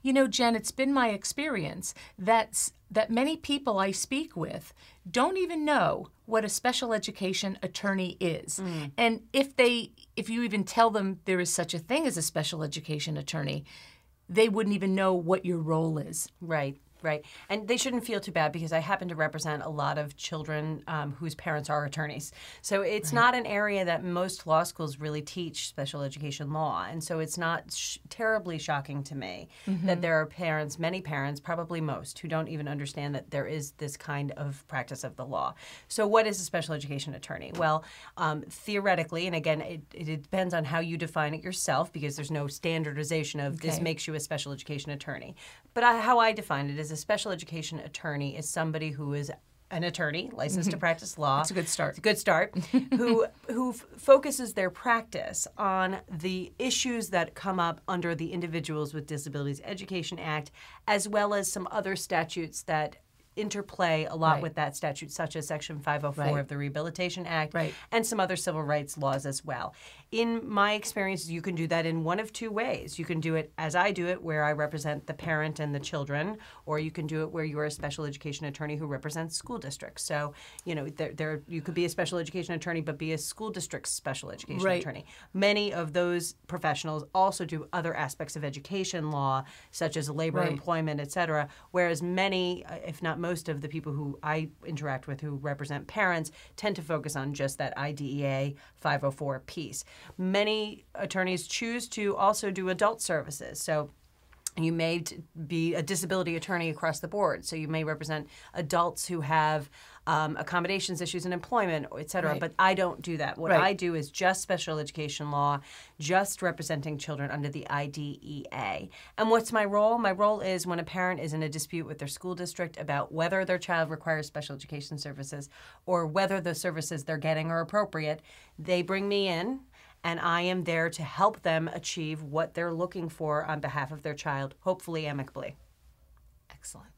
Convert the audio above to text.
You know, Jen, it's been my experience that many people I speak with don't even know what a special education attorney is. And if you even tell them there is such a thing as a special education attorney, they wouldn't even know what your role is. Right. Right. And they shouldn't feel too bad because I happen to represent a lot of children whose parents are attorneys. So it's not an area that most law schools really teach special education law. And so it's not terribly shocking to me that there are parents, many parents, probably most, who don't even understand that there is this kind of practice of the law. So what is a special education attorney? Well, theoretically, and again, it depends on how you define it yourself because there's no standardization of this makes you a special education attorney. But how I define it is a special education attorney is somebody who is an attorney, licensed to practice law. That's a good start. It's a good start. who focuses their practice on the issues that come up under the Individuals with Disabilities Education Act, as well as some other statutes that interplay a lot with that statute, such as Section 504 of the Rehabilitation Act and some other civil rights laws as well. In my experience, you can do that in one of two ways. You can do it as I do it, where I represent the parent and the children, or you can do it where you're a special education attorney who represents school districts. So, you know, you could be a special education attorney but be a school district's special education attorney. Many of those professionals also do other aspects of education law, such as labor, employment, et cetera, whereas many, if not most of the people who I interact with who represent parents tend to focus on just that IDEA 504 piece. Many attorneys choose to also do adult services. So you may be a disability attorney across the board. So you may represent adults who have accommodations issues in employment, et cetera. But I don't do that. What I do is just special education law, just representing children under the IDEA. And what's my role? My role is when a parent is in a dispute with their school district about whether their child requires special education services or whether the services they're getting are appropriate, they bring me in. And I am there to help them achieve what they're looking for on behalf of their child, hopefully amicably. Excellent.